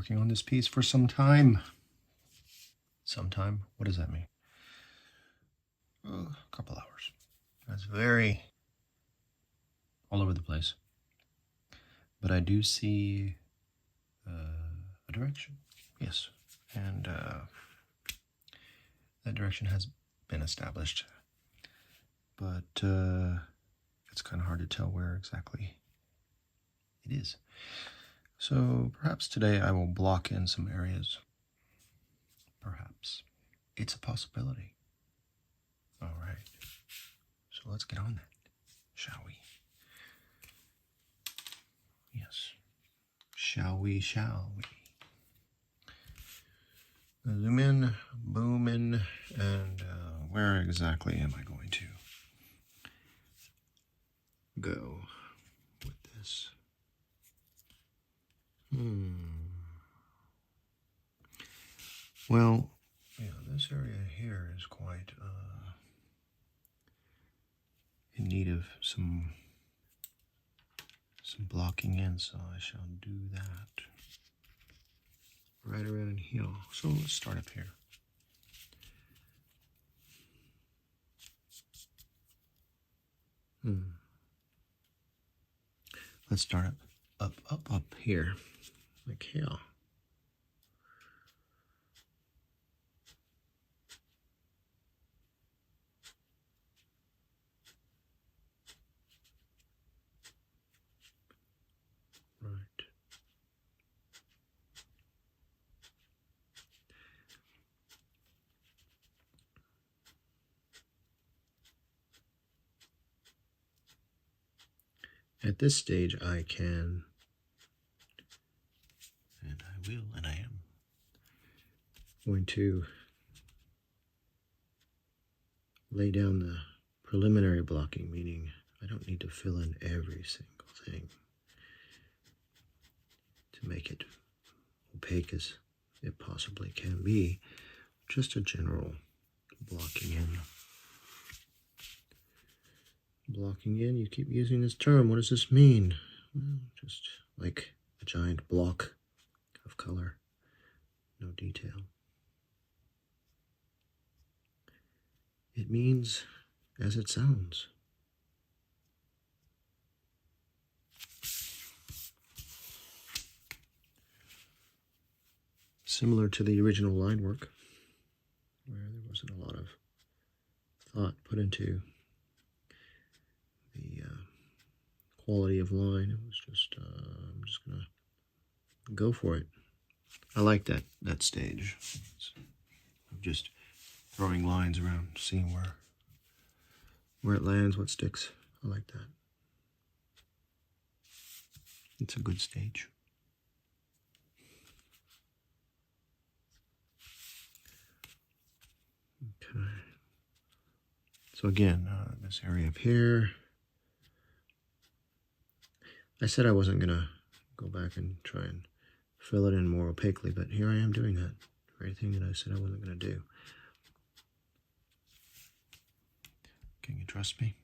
working on this piece for some time. Sometime? What does that mean? A couple hours. That's very all over the place. But I do see a direction. Yes. And that direction has been established. But it's kind of hard to tell where exactly it is. So perhaps today I will block in some areas. Perhaps. It's a possibility. All right. So let's get on that, shall we? Yes. Shall we, shall we? Zoom in, boom in, and where exactly am I going to go with this? Well, yeah, this area here is quite in need of some blocking in, so I shall do that right around here. So let's start up here. Let's start up here, like here. Right. At this stage, I can, and I will, and I am going to lay down the preliminary blocking, meaning I don't need to fill in every single thing to make it opaque as it possibly can be. Just a general blocking in. Blocking in, you keep using this term. What does this mean? Well, just like a giant block of color, no detail. It means as it sounds. Similar to the original line work, where there wasn't a lot of thought put into the quality of line. It was just, I'm just gonna go for it. I like that stage of just throwing lines around, seeing where it lands, what sticks. I like that. It's a good stage. Okay. So again, this area up here. I said I wasn't gonna go back and try and fill it in more opaquely, but here I am doing that very thing that I said I wasn't gonna do. Can you trust me?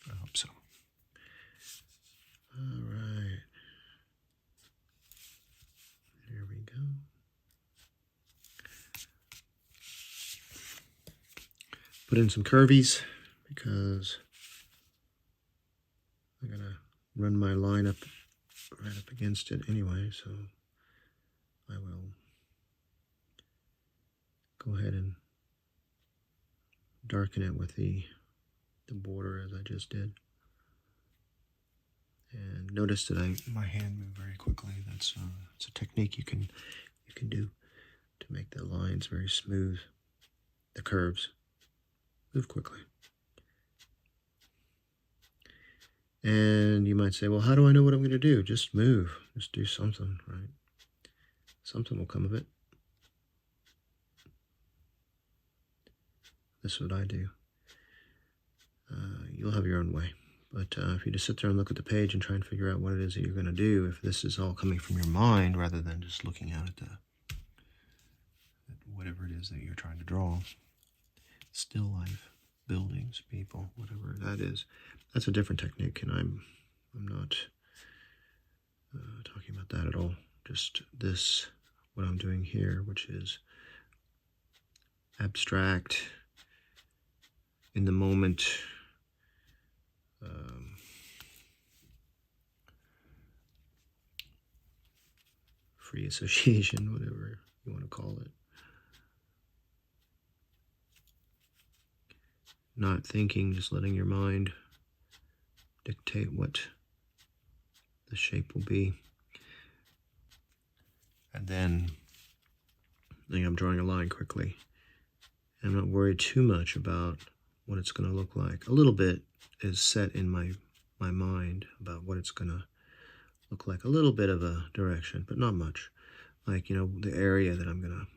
I hope so. All right. There we go. Put in some curvies because I'm gonna run my line up right up against it anyway, so I will go ahead and darken it with the border as I just did. And notice that my hand moved very quickly. That's it's a technique you can do to make the lines very smooth. The curves move quickly. And you might say, well, how do I know what I'm going to do? Just move. Just do something, right? Something will come of it. That's what I do. You'll have your own way. But if you just sit there and look at the page and try and figure out what it is that you're going to do, if this is all coming from your mind rather than just looking out at whatever it is that you're trying to draw, still life, buildings, people, whatever that is, that's a different technique, and I'm not talking about that at all. Just this what I'm doing here, which is abstract, in the moment, free association, whatever you want to call it. Not thinking, just letting your mind dictate what the shape will be. And then I think I'm drawing a line quickly. I'm not worried too much about what it's going to look like. A little bit is set in my mind about what it's going to look like. A little bit of a direction, but not much. Like, the area that I'm going to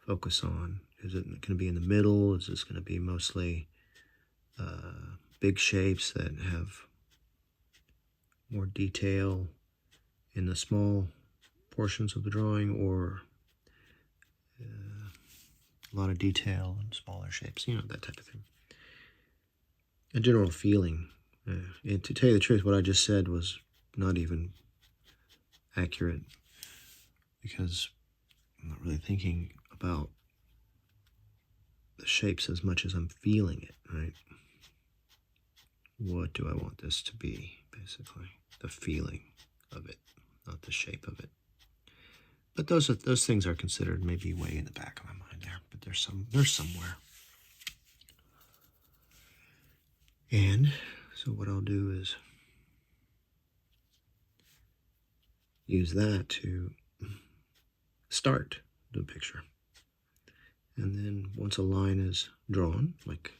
focus on. Is it going to be in the middle? Is this going to be mostly big shapes that have more detail in the small portions of the drawing, or a lot of detail in smaller shapes, that type of thing. A general feeling. And to tell you the truth, what I just said was not even accurate, because I'm not really thinking about the shapes as much as I'm feeling it, right? What do I want this to be, basically? The feeling of it, not the shape of it. But those things are considered maybe way in the back of my mind there, but they're somewhere. And so what I'll do is use that to start the picture. And then once a line is drawn, like,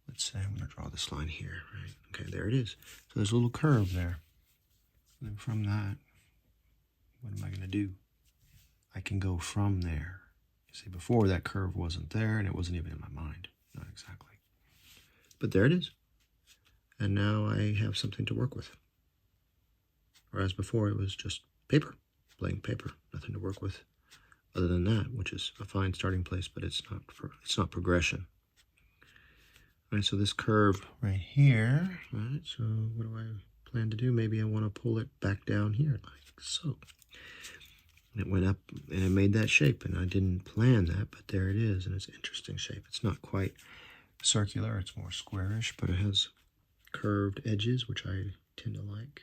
let's say I'm going to draw this line here, right? Okay, there it is. So there's a little curve there. And then from that, what am I going to do? I can go from there. You see, before that curve wasn't there, and it wasn't even in my mind. Not exactly. But there it is. And now I have something to work with. Whereas before it was just paper, blank paper, nothing to work with other than that, which is a fine starting place, but it's not progression. All right, so this curve right here, right? So what do I plan to do? Maybe I want to pull it back down here, like so. And it went up, and it made that shape, and I didn't plan that, but there it is, and it's an interesting shape. It's not quite circular, it's more squarish, but it has curved edges, which I tend to like.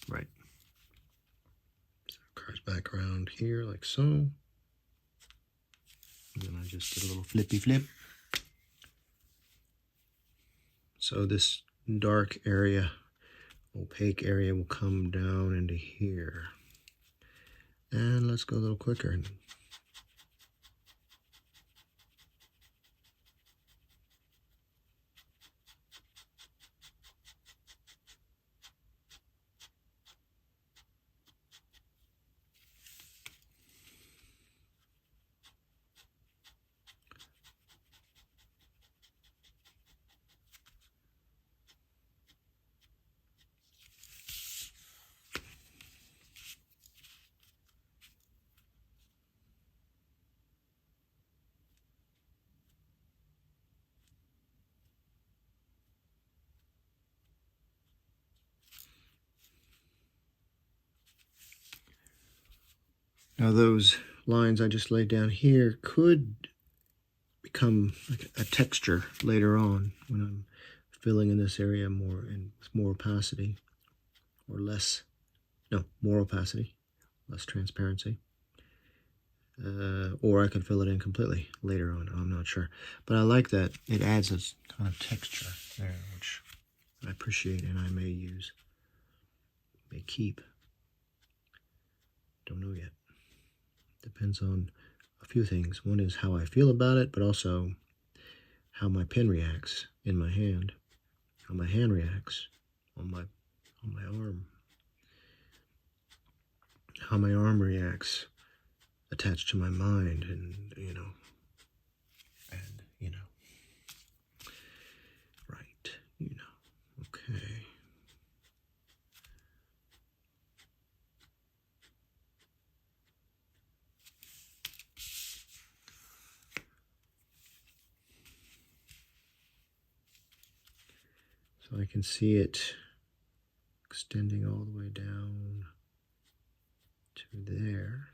Right. So it curves back around here, like so. And then I just did a little flippy flip. So this dark area, opaque area, will come down into here. And let's go a little quicker. Now those lines I just laid down here could become like a texture later on when I'm filling in this area more and with more opacity, or less, no, more opacity, less transparency. Or I could fill it in completely later on, I'm not sure. But I like that it adds a kind of texture there, which I appreciate and I may use, may keep. Don't know yet. Depends on a few things. One is how I feel about it, but also how my pen reacts in my hand, how my hand reacts on my arm, how my arm reacts attached to my mind, and right, okay. So I can see it extending all the way down to there.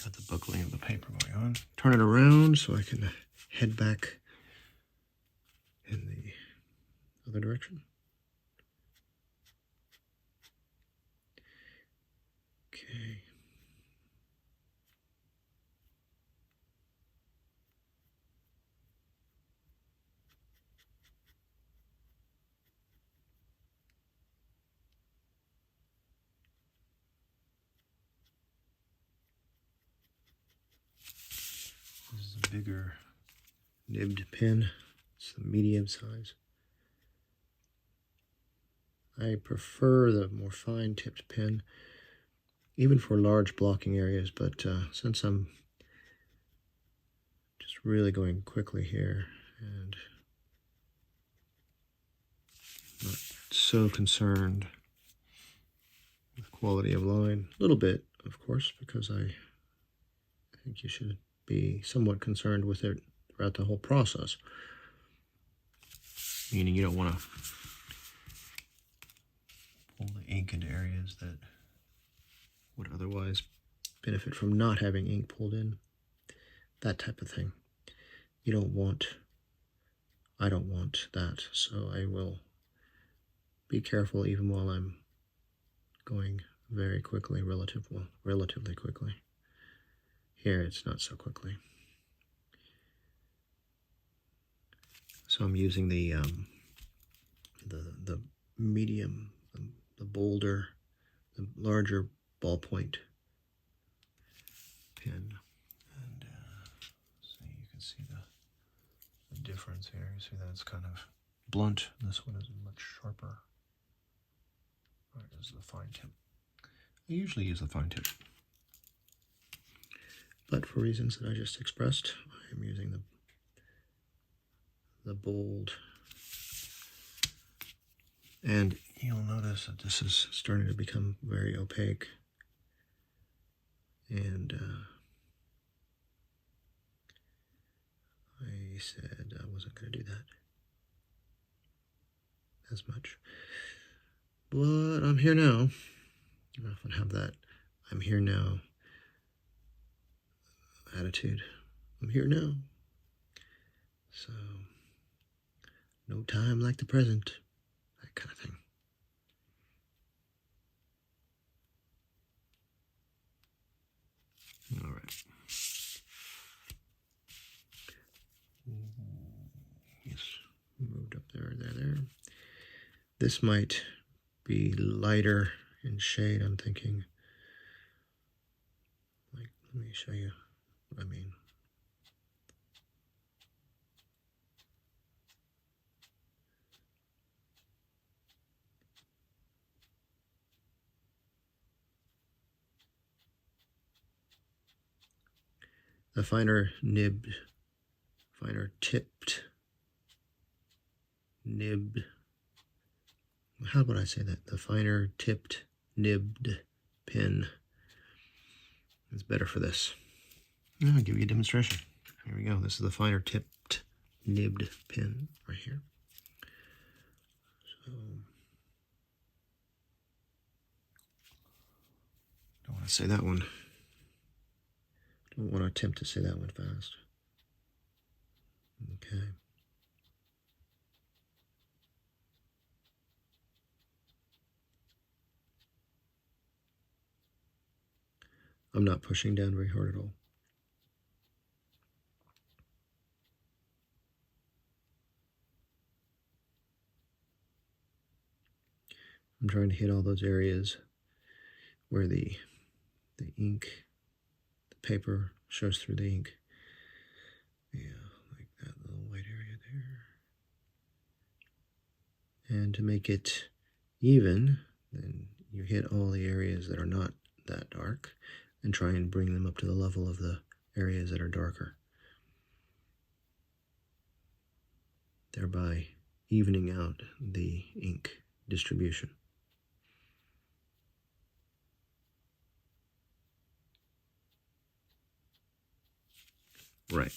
Got the buckling of the paper going on. Turn it around so I can head back in the other direction. Okay. This is a bigger nibbed pen. It's the medium size. I prefer the more fine-tipped pen, even for large blocking areas, but since I'm just really going quickly here and not so concerned with quality of line, a little bit, of course, because I think you should be somewhat concerned with it throughout the whole process, meaning you don't want to pull the ink into areas that would otherwise benefit from not having ink pulled in, that type of thing. I don't want that, so I will be careful even while I'm going very quickly, relatively quickly. Here it's not so quickly. So I'm using the medium, the bolder, the larger ballpoint pen, and so you can see the difference here. You see that it's kind of blunt. This one is much sharper. Right, this is the fine tip. I usually use the fine tip, but for reasons that I just expressed, I'm using the bold. And you'll notice that this is starting to become very opaque. And I said I wasn't going to do that as much. But I'm here now. I often have that I'm here now attitude. I'm here now. So, no time like the present. That kind of thing. All right. Yes, moved up there. This might be lighter in shade, I'm thinking. Like, let me show you what I mean. The finer tipped nibbed. How would I say that? The finer tipped nibbed pen is better for this. I'll give you a demonstration. Here we go. This is the finer tipped nibbed pen right here. So, don't want to say that one. Don't want to attempt to say that one fast. Okay. I'm not pushing down very hard at all. I'm trying to hit all those areas where the ink, the paper shows through the ink. Yeah, like that little white area there. And to make it even, then you hit all the areas that are not that dark and try and bring them up to the level of the areas that are darker, thereby evening out the ink distribution. Right.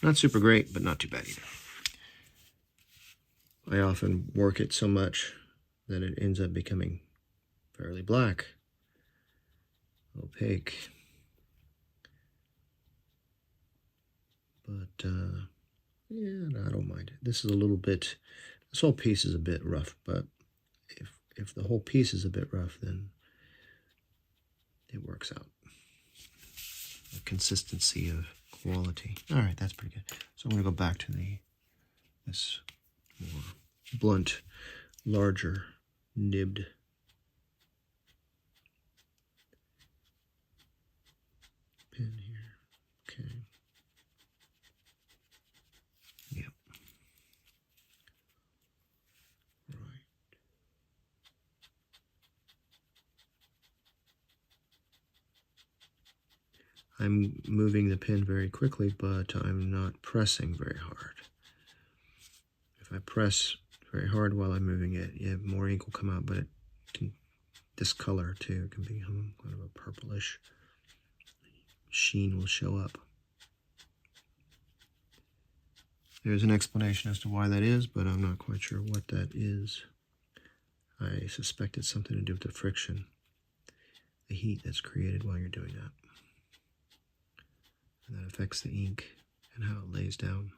Not super great, but not too bad either. I often work it so much that it ends up becoming fairly black, opaque. But, yeah, no, I don't mind it. This is a little bit, this whole piece is a bit rough, but if the whole piece is a bit rough, then it works out. The consistency of quality. All right, that's pretty good. So I'm going to go back to this more blunt, larger, nibbed pen here. Okay. Yep. Right. I'm moving the pen very quickly, but I'm not pressing very hard. If I press very hard while I'm moving it, yeah, more ink will come out, but it can discolor too. It can become kind of a purplish sheen will show up. There's an explanation as to why that is, but I'm not quite sure what that is. I suspect it's something to do with the friction, the heat that's created while you're doing that. And that affects the ink and how it lays down.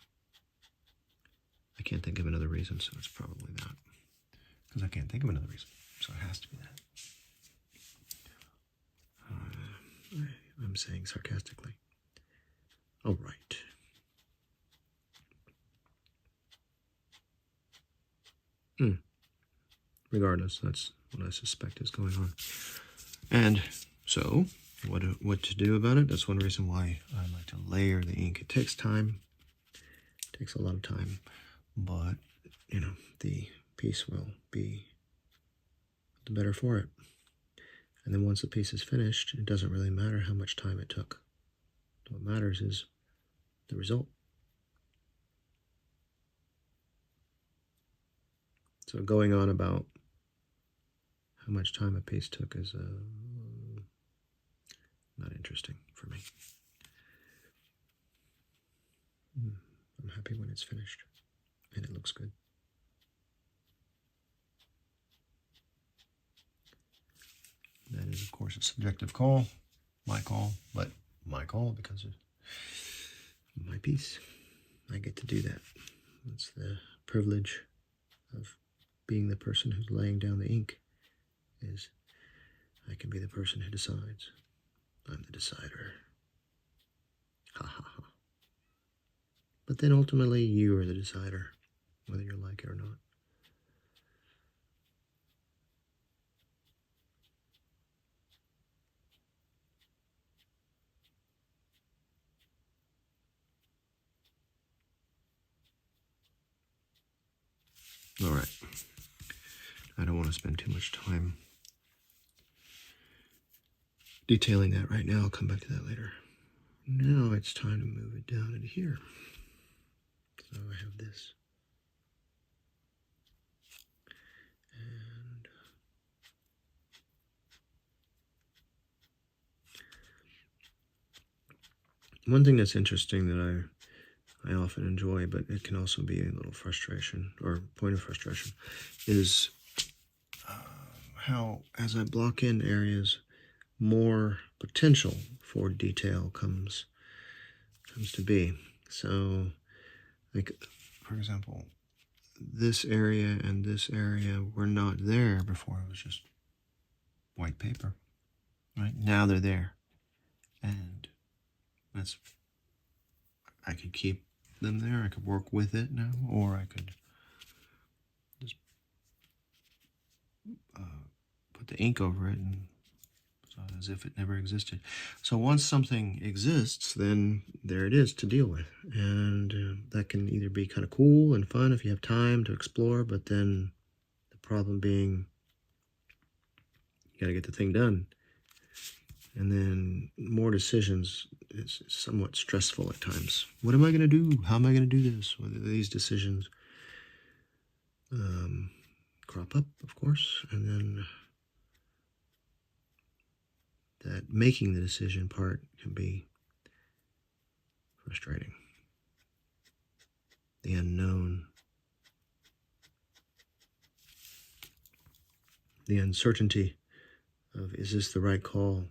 I can't think of another reason, so it's probably that. Because I can't think of another reason, so it has to be that. I'm saying sarcastically. All right. Regardless, that's what I suspect is going on. And so, what to do about it? That's one reason why I like to layer the ink. It takes time. It takes a lot of time. But, you know, the piece will be the better for it. And then once the piece is finished, it doesn't really matter how much time it took. What matters is the result. So going on about how much time a piece took is not interesting for me. I'm happy when it's finished and it looks good. That is, of course, a subjective call, my call, but my call because of my piece. I get to do that. That's the privilege of being the person who's laying down the ink, is I can be the person who decides. I'm the decider. Ha ha ha. But then ultimately you are the decider, whether you like it or not. All right. I don't want to spend too much time detailing that right now. I'll come back to that later. Now it's time to move it down into here. So I have this. And one thing that's interesting that I often enjoy, but it can also be a little frustration or point of frustration, is how as I block in areas, more potential for detail comes to be. So, like, for example, this area and this area were not there before. It was just white paper, right? Now they're there. And I could keep them there. I could work with it now, or I could just the ink over it, and as if it never existed. So once something exists, then there it is to deal with. And that can either be kind of cool and fun if you have time to explore, but then the problem being you got to get the thing done. And then more decisions is somewhat stressful at times. What am I going to do? How am I going to do this? Whether these decisions crop up, of course, and then that making the decision part can be frustrating. The unknown, the uncertainty of, is this the right call?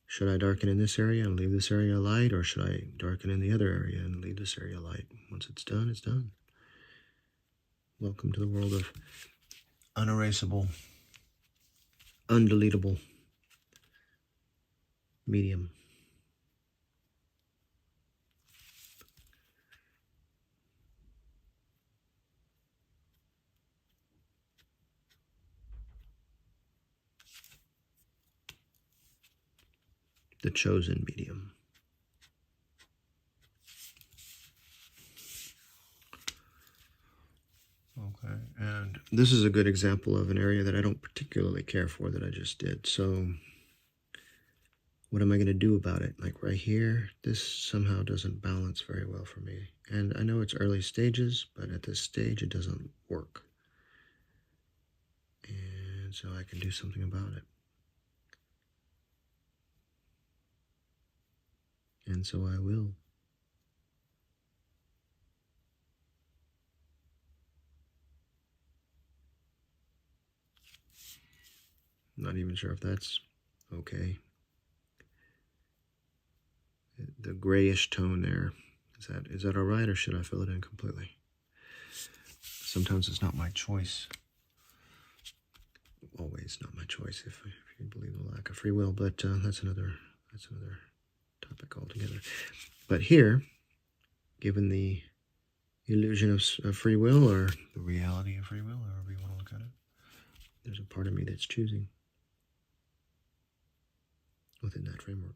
Should I darken in this area and leave this area light, or should I darken in the other area and leave this area light? Once it's done, it's done. Welcome to the world of unerasable, undeletable medium. The chosen medium. Okay, and this is a good example of an area that I don't particularly care for that I just did. So what am I going to do about it? Like right here, this somehow doesn't balance very well for me. And I know it's early stages, but at this stage it doesn't work. And so I can do something about it. And so I will. I'm not even sure if that's okay. The grayish tone there, is that all right, or should I fill it in completely? Sometimes it's not my choice. Always not my choice if you believe in the lack of free will, but that's another topic altogether. But here, given the illusion of free will, or the reality of free will, however you want to look at it, there's a part of me that's choosing within that framework.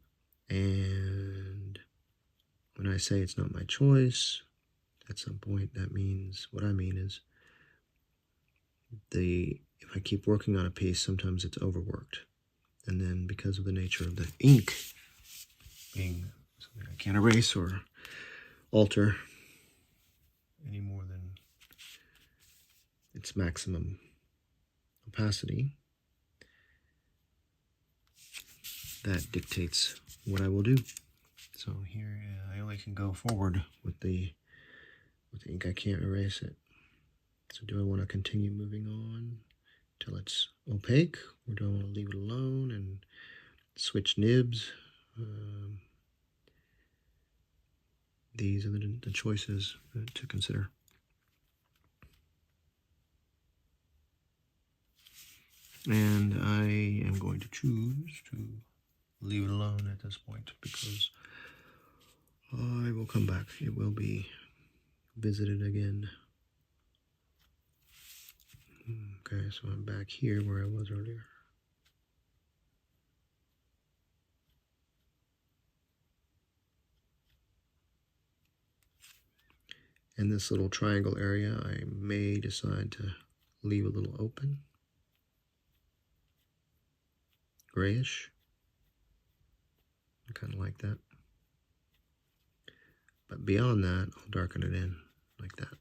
And when I say it's not my choice, at some point that means, what I mean is, if I keep working on a piece, sometimes it's overworked. And then because of the nature of the ink being something I can't erase or alter any more than its maximum opacity, that dictates what I will do. So here I only can go forward with the ink. I can't erase it. So do I want to continue moving on till it's opaque, or do I want to leave it alone and switch nibs? These are the choices to consider. And I am going to choose to leave it alone at this point, because I will come back. It will be visited again. Okay, so I'm back here where I was earlier. In this little triangle area, I may decide to leave a little open, grayish. I kind of like that. But beyond that, I'll darken it in like that.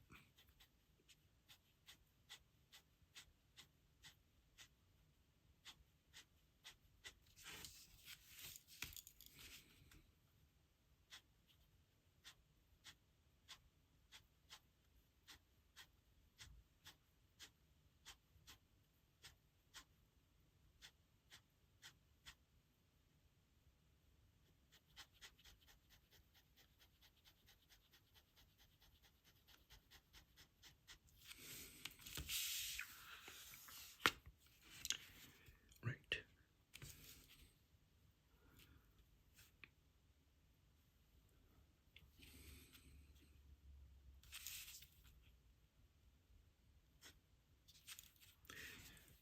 Right.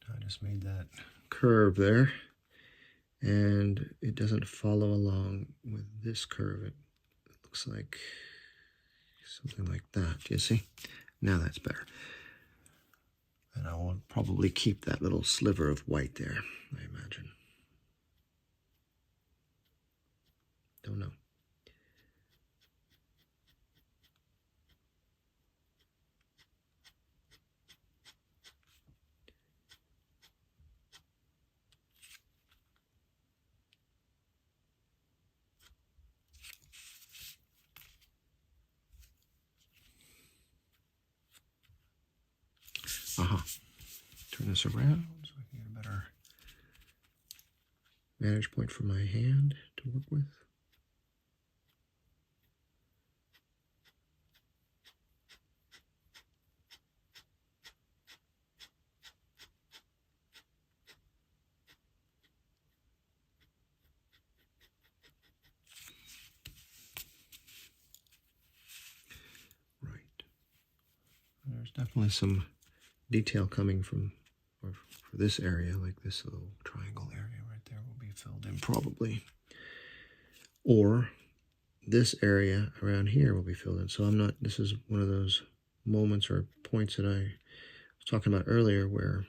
I just made that curve there, and it doesn't follow along with this curve. It looks like something like that. Do you see? Now that's better. And I will probably keep that little sliver of white there, I imagine. Don't know. Turn this around so I can get a better vantage point for my hand to work with. Right. There's definitely some detail coming from, or for this area, like this little triangle area right there will be filled in probably. Or this area around here will be filled in. So I'm not, this is one of those moments or points that I was talking about earlier where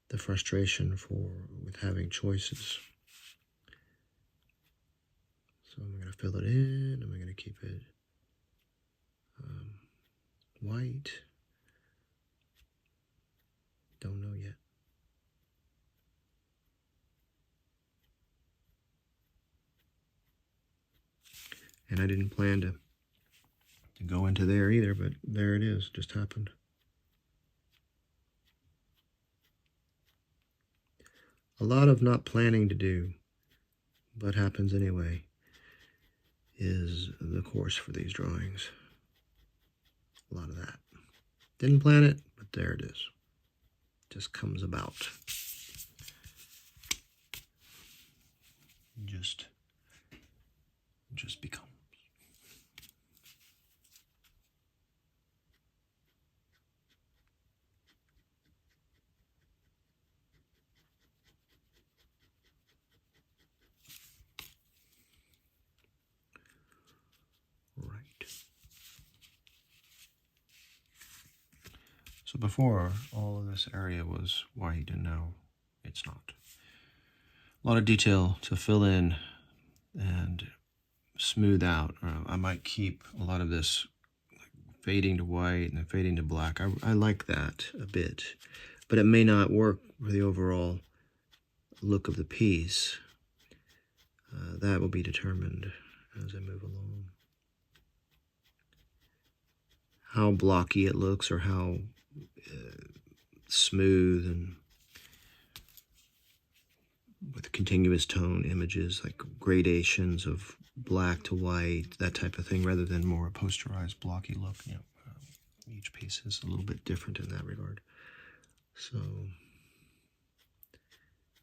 the frustration with having choices. So I'm going to fill it in. I'm going to keep it white. Don't know yet. And I didn't plan to go into there either, but there it is. Just happened. A lot of not planning to do, but happens anyway, is the course for these drawings. A lot of that. Didn't plan it, but there it is. Just comes about. Just becomes. Right. So before, all of this area was white, and now it's not. A lot of detail to fill in and smooth out. I might keep a lot of this fading to white and then fading to black. I like that a bit, but it may not work for the overall look of the piece. That will be determined as I move along. How blocky it looks, or how smooth and with continuous tone images, like gradations of black to white, that type of thing, rather than more a posterized blocky look. You know, each piece is a little bit different in that regard. So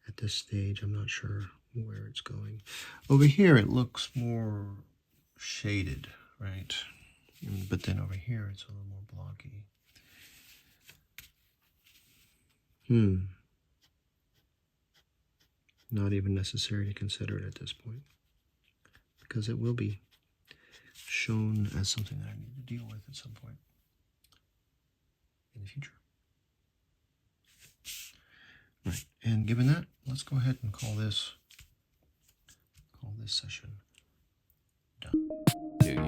at this stage, I'm not sure where it's going. Over here, it looks more shaded, right? But then over here, it's a little more blocky. Not even necessary to consider it at this point, because it will be shown as something that I need to deal with at some point in the future. Right, and given that, let's go ahead and call this session done. Do you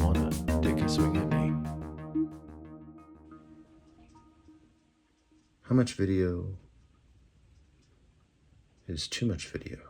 wanna take a swing at me? How much video is too much video?